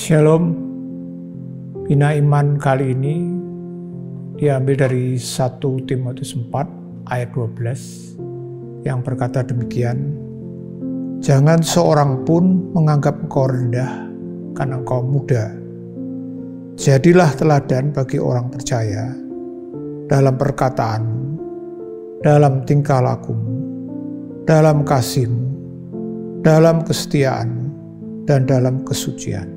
Shalom, Bina Iman kali ini diambil dari 1 Timotius 4 ayat 12 yang berkata demikian, "Jangan seorang pun menganggap engkau rendah karena engkau muda. Jadilah teladan bagi orang percaya dalam perkataanmu, dalam tingkah lakumu, dalam kasihmu, dalam kesetiaanmu, dan dalam kesucian."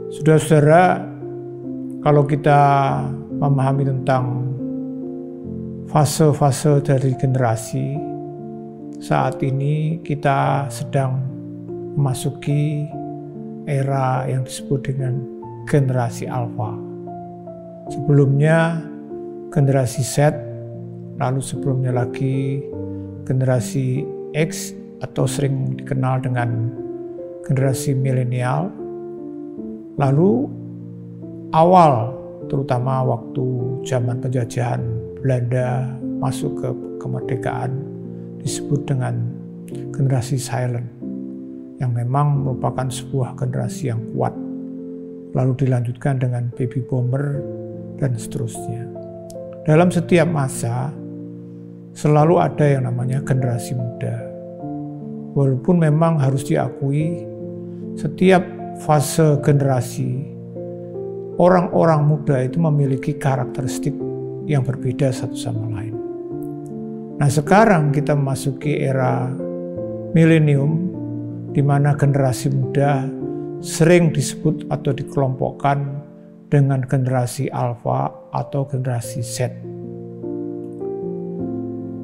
Saudara-saudara, kalau kita memahami tentang fase-fase dari generasi, saat ini kita sedang memasuki era yang disebut dengan generasi alfa. Sebelumnya generasi Z, lalu sebelumnya lagi generasi X atau sering dikenal dengan generasi milenial. Lalu awal, terutama waktu zaman penjajahan Belanda masuk ke kemerdekaan, disebut dengan generasi silent, yang memang merupakan sebuah generasi yang kuat. Lalu dilanjutkan dengan baby boomer dan seterusnya. Dalam setiap masa selalu ada yang namanya generasi muda. Walaupun memang harus diakui setiap fase generasi, orang-orang muda itu memiliki karakteristik yang berbeda satu sama lain. Nah, sekarang kita memasuki era milenium, di mana generasi muda sering disebut atau dikelompokkan dengan generasi alfa atau generasi Z.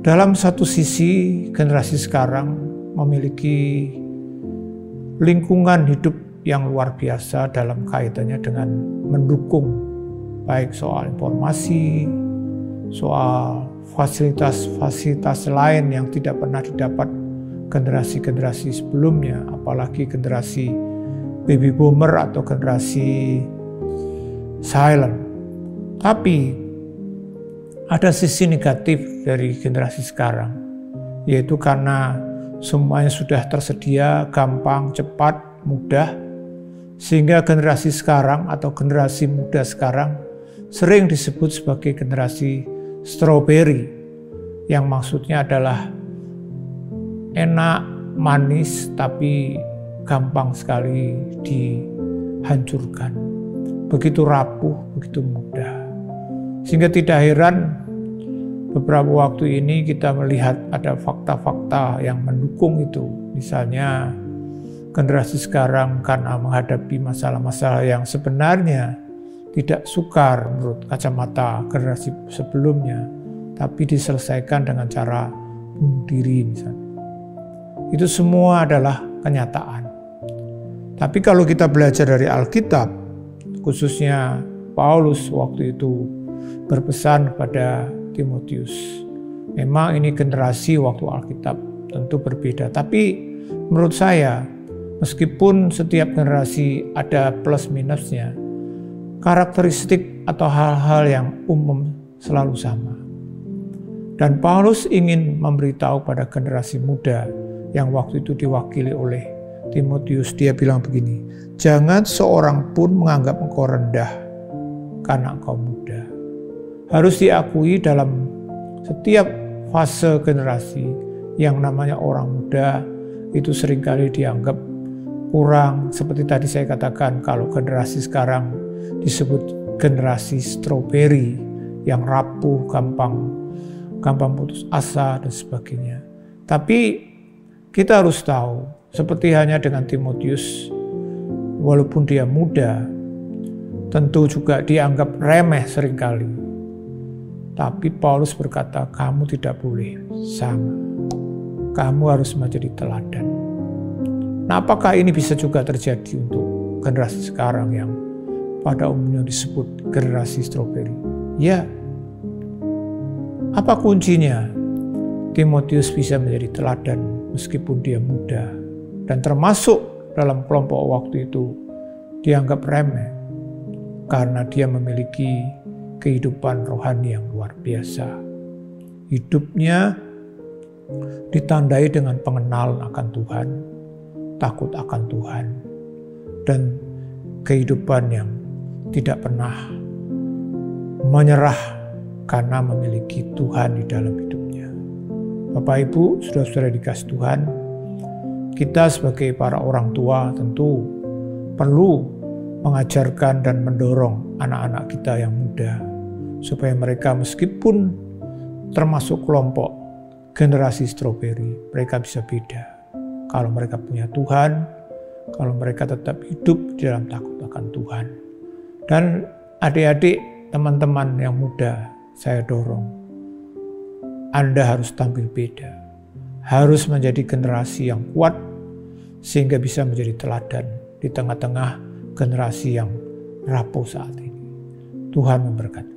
Dalam satu sisi, generasi sekarang memiliki lingkungan hidup yang luar biasa dalam kaitannya dengan mendukung baik soal informasi, soal fasilitas-fasilitas lain yang tidak pernah didapat generasi-generasi sebelumnya, apalagi generasi baby boomer atau generasi silent. Tapi ada sisi negatif dari generasi sekarang, yaitu karena semuanya sudah tersedia, gampang, cepat, mudah, sehingga generasi sekarang atau generasi muda sekarang sering disebut sebagai generasi strawberry, yang maksudnya adalah enak, manis, tapi gampang sekali dihancurkan. Begitu rapuh, begitu mudah. Sehingga tidak heran beberapa waktu ini kita melihat ada fakta-fakta yang mendukung itu. Misalnya generasi sekarang karena menghadapi masalah-masalah yang sebenarnya tidak sukar menurut kacamata generasi sebelumnya, tapi diselesaikan dengan cara bunuh diri misalnya. Itu semua adalah kenyataan. Tapi kalau kita belajar dari Alkitab, khususnya Paulus waktu itu berpesan kepada Timotius, memang ini generasi waktu Alkitab tentu berbeda, tapi menurut saya meskipun setiap generasi ada plus minusnya, karakteristik atau hal-hal yang umum selalu sama. Dan Paulus ingin memberitahu pada generasi muda yang waktu itu diwakili oleh Timotius, dia bilang begini, "Jangan seorang pun menganggap engkau rendah karena engkau muda." Harus diakui dalam setiap fase generasi yang namanya orang muda itu seringkali dianggap kurang. Seperti tadi saya katakan, kalau generasi sekarang disebut generasi strawberry yang rapuh, gampang putus asa dan sebagainya. Tapi kita harus tahu, seperti hanya dengan Timotius, walaupun dia muda, tentu juga dianggap remeh seringkali. Tapi Paulus berkata, kamu tidak boleh sama. Kamu harus menjadi teladan. Nah, apakah ini bisa juga terjadi untuk generasi sekarang yang pada umumnya disebut generasi strawberry? Ya. Apa kuncinya? Timotius bisa menjadi teladan meskipun dia muda. Dan termasuk dalam kelompok waktu itu dianggap remeh karena dia memiliki kehidupan rohani yang luar biasa. Hidupnya ditandai dengan pengenalan akan Tuhan, takut akan Tuhan, dan kehidupan yang tidak pernah menyerah karena memiliki Tuhan di dalam hidupnya. Bapak Ibu, saudara-saudara dikasih Tuhan, kita sebagai para orang tua tentu perlu mengajarkan dan mendorong anak-anak kita yang muda supaya mereka meskipun termasuk kelompok generasi stroberi, mereka bisa beda. Kalau mereka punya Tuhan, kalau mereka tetap hidup di dalam takut akan Tuhan. Dan adik-adik, teman-teman yang muda, saya dorong, Anda harus tampil beda. Harus menjadi generasi yang kuat sehingga bisa menjadi teladan di tengah-tengah generasi yang rapuh saat ini. Tuhan memberkati.